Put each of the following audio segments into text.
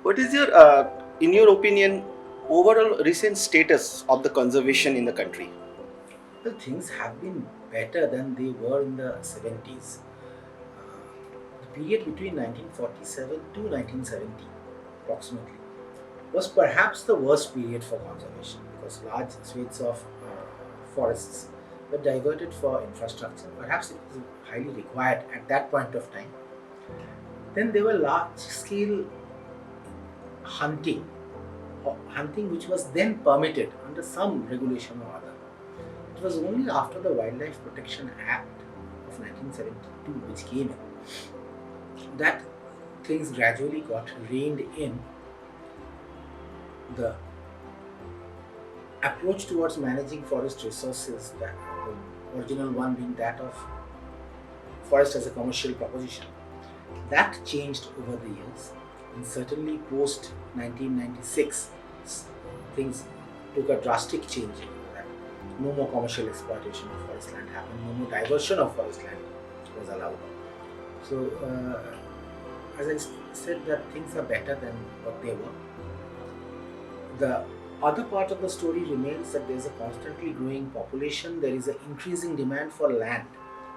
What is your, in your opinion, overall recent status of the conservation in the country? Well, things have been better than they were in the 70s. The period between 1947 to 1970, approximately, was perhaps the worst period for conservation because large swathes of forests were diverted for infrastructure. Perhaps it was highly required at that point of time. Then there were large scale hunting, hunting which was then permitted under some regulation or other. It was only after the Wildlife Protection Act of 1972, which came in, that things gradually got reined in. The approach towards managing forest resources, that the original one being that of forest as a commercial proposition, that changed over the years, and certainly post 1996, things took a drastic change in that. No more commercial exploitation of forest land happened, no more diversion of forest land was allowed. So, as I said, that things are better than what they were. The other part of the story remains that there is a constantly growing population, there is an increasing demand for land,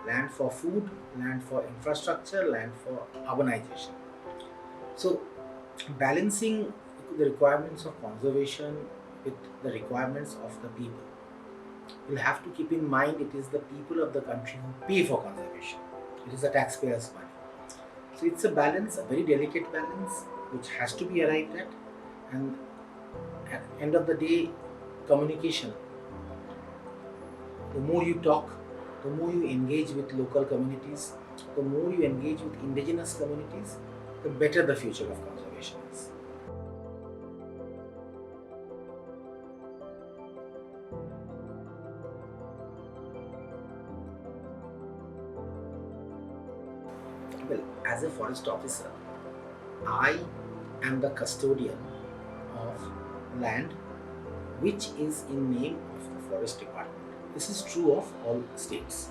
land for food, land for infrastructure, land for urbanization. So, balancing the requirements of conservation with the requirements of the people, we'll have to keep in mind it is the people of the country who pay for conservation. It is the taxpayers' money. So it's a balance, a very delicate balance, which has to be arrived at. And at the end of the day, communication. The more you talk, the more you engage with local communities, the more you engage with indigenous communities, the better the future of conservation is. Well, as a forest officer, I am the custodian of land which is in name of the forest department. This is true of all states.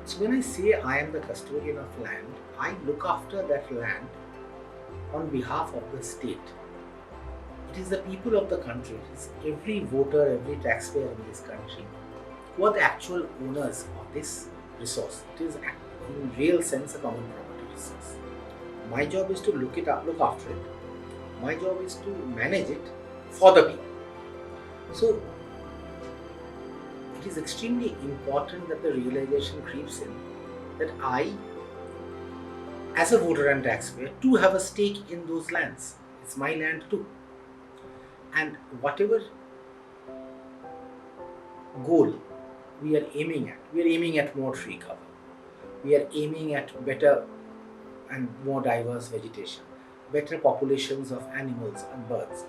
So when I say I am the custodian of land, I look after that land on behalf of the state. It is the people of the country, it is every voter, every taxpayer in this country who are the actual owners of this resource. It is in real sense a common property resource. My job is to look after it. My job is to manage it for the people. So it is extremely important that the realization creeps in that I, as a voter and taxpayer, too have a stake in those lands. It's my land too. And whatever goal we are aiming at more tree cover. We are aiming at better and more diverse vegetation, better populations of animals and birds.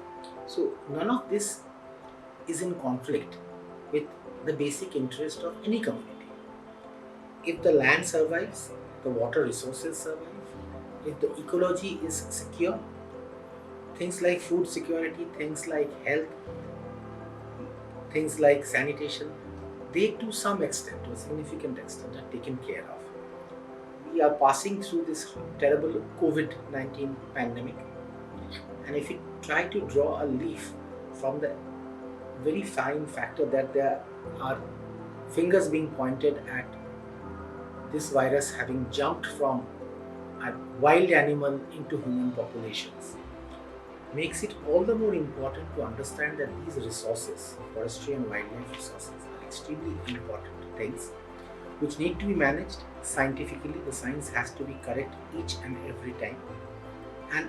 So none of this is in conflict with the basic interest of any community. If the land survives, the water resources survive, if the ecology is secure, things like food security, things like health, things like sanitation, they to some extent, to a significant extent, are taken care of. We are passing through this terrible COVID-19 pandemic, and if we try to draw a leaf from the very fine factor that there are fingers being pointed at this virus having jumped from a wild animal into human populations, makes it all the more important to understand that these resources, forestry and wildlife resources, are extremely important things which need to be managed scientifically. The science has to be correct each and every time. And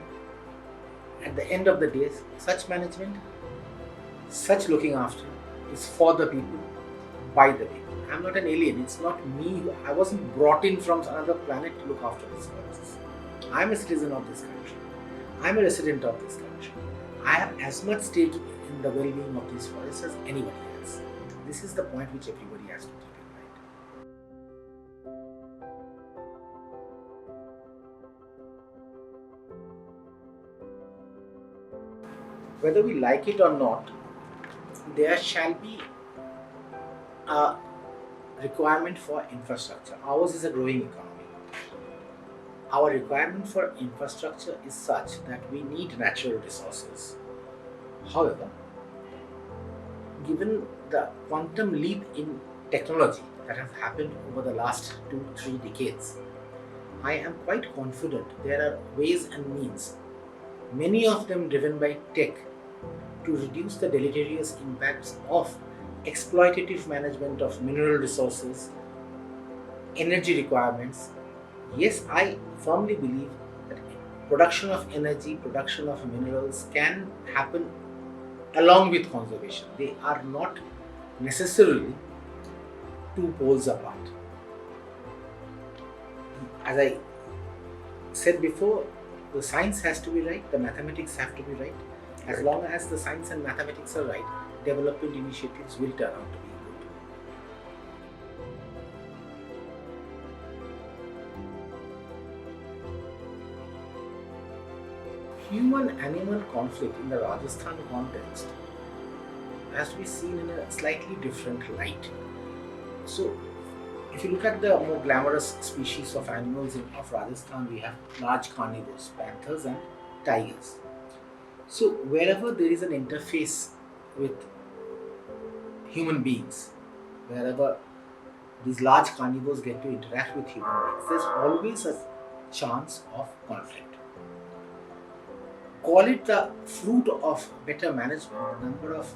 at the end of the day, such management, such looking after is for the people, by the people. I'm not an alien. It's not me. I wasn't brought in from another planet to look after these forests. I'm a citizen of this country. I'm a resident of this country. I have as much stake in the well-being of these forests as anybody else. This is the point which everybody has to keep in mind. Whether we like it or not, there shall be a requirement for infrastructure. Ours is a growing economy. our requirement for infrastructure is such that we need natural resources. However, given the quantum leap in technology that has happened over the last 2-3 decades, I am quite confident there are ways and means, many of them driven by tech, to reduce the deleterious impacts of exploitative management of mineral resources, energy requirements. Yes, I firmly believe that production of energy, production of minerals can happen along with conservation. They are not necessarily two poles apart. As I said before, the science has to be right, the mathematics have to be right. As Right. long as the science and mathematics are right, development initiatives will turn out to be good. Human-animal conflict in the Rajasthan context has to be seen in a slightly different light. So, if you look at the more glamorous species of animals of Rajasthan, we have large carnivores, panthers and tigers. So, wherever there is an interface with human beings, wherever these large carnivores get to interact with human beings, there's always a chance of conflict. Call it the fruit of better management. The number of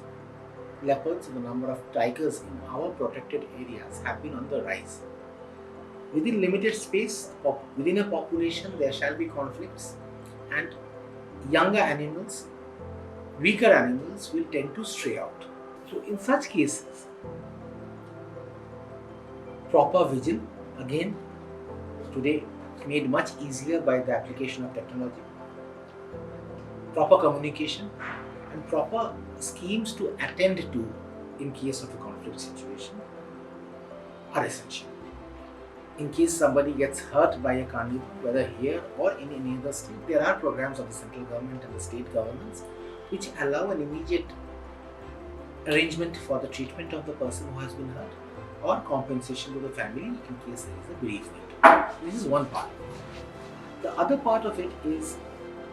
leopards, the number of tigers in our protected areas have been on the rise. Within limited space, within a population, there shall be conflicts, and younger animals, weaker animals will tend to stray out. So, in such cases, proper vigil, again, today made much easier by the application of technology, proper communication, and proper schemes to attend to in case of a conflict situation are essential. In case somebody gets hurt by a carnivore, whether here or in any other state, there are programs of the central government and the state governments which allow an immediate arrangement for the treatment of the person who has been hurt or compensation to the family in case there is a bereavement. This is one part. The other part of it is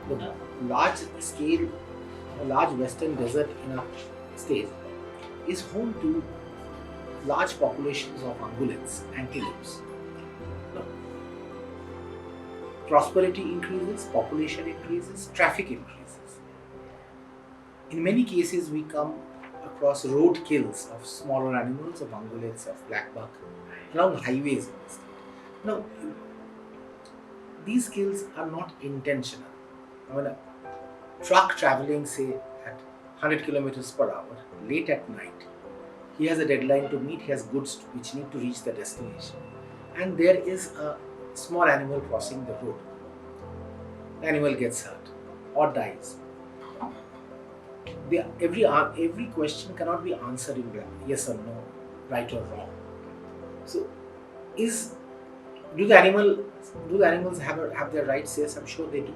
the large scale, a large western desert in a state is home to large populations of ungulates, antelopes. Now, prosperity increases, population increases, traffic increases. In many cases, we come across road kills of smaller animals, of ungulates, of blackbuck, along highways in the state. Now, these kills are not intentional. I mean, a truck traveling, say, at 100 kilometers per hour, late at night, he has a deadline to meet, he has goods which need to reach the destination, and there is a small animal crossing the road. The animal gets hurt or dies. Every question cannot be answered in yes or no, right or wrong. So, do the animals have their rights? Yes, I'm sure they do.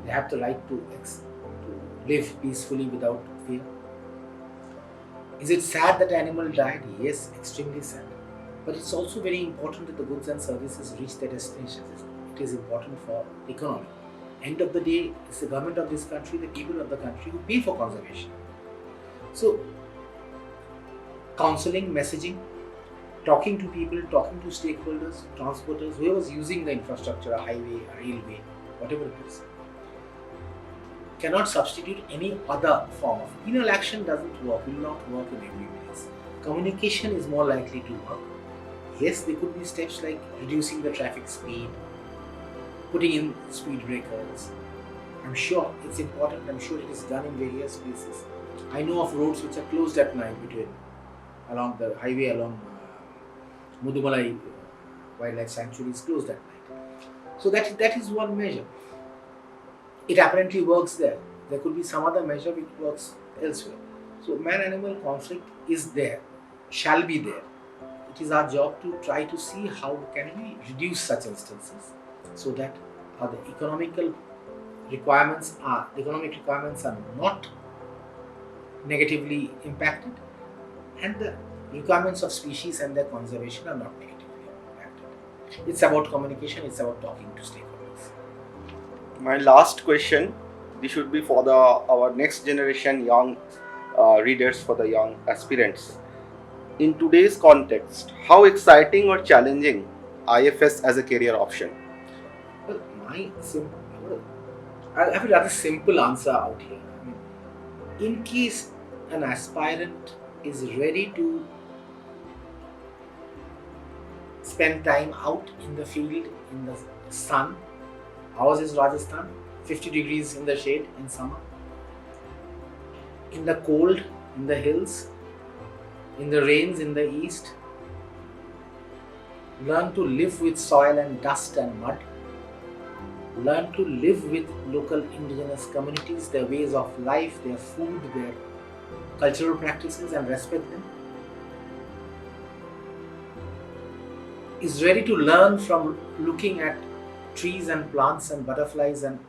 They have the right to live peacefully without fear. Is it sad that the animal died? Yes, extremely sad. But it's also very important that the goods and services reach their destinations. It is important for economy. End of the day, it's the government of this country, the people of the country who pay for conservation. So, counseling, messaging, talking to people, talking to stakeholders, transporters, whoever's using the infrastructure, a highway, a railway, whatever it is, cannot substitute any other form of. Penal action doesn't work, will not work in every place. Communication is more likely to work. Yes, there could be steps like reducing the traffic speed, putting in speed breakers. I'm sure it's important, I'm sure it is done in various places. I know of roads which are closed at night along the highway along Mudumalai Wildlife Sanctuary is closed at night. So that is one measure. It apparently works there. There could be some other measure which works elsewhere. So man-animal conflict is there, shall be there. It is our job to try to see how can we reduce such instances so that the economic requirements are not negatively impacted and the requirements of species and their conservation are not negatively impacted. It's about communication, it's about talking to stakeholders. My last question, this should be for our next generation young readers, for the young aspirants. In today's context, how exciting or challenging IFS as a career option? Well, I have a rather simple answer out here. I mean, in case an aspirant is ready to spend time out in the field in the sun, ours is Rajasthan, 50 degrees in the shade in summer, in the cold in the hills, in the rains in the east, learn to live with soil and dust and mud, learn to live with local indigenous communities, their ways of life, their food, their cultural practices, and respect them, is ready to learn from looking at trees and plants and butterflies and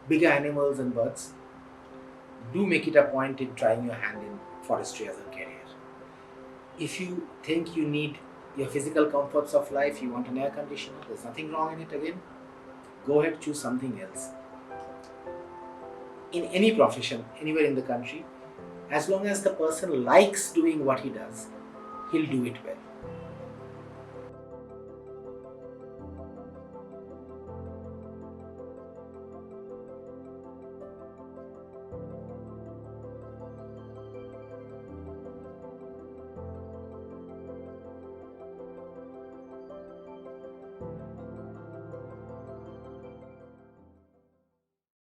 bigger animals and birds, do make it a point in trying your hand in forestry as a career. If you think you need your physical comforts of life, you want an air conditioner, there's nothing wrong in it again. Go ahead, choose something else. In any profession, anywhere in the country, as long as the person likes doing what he does, he'll do it well.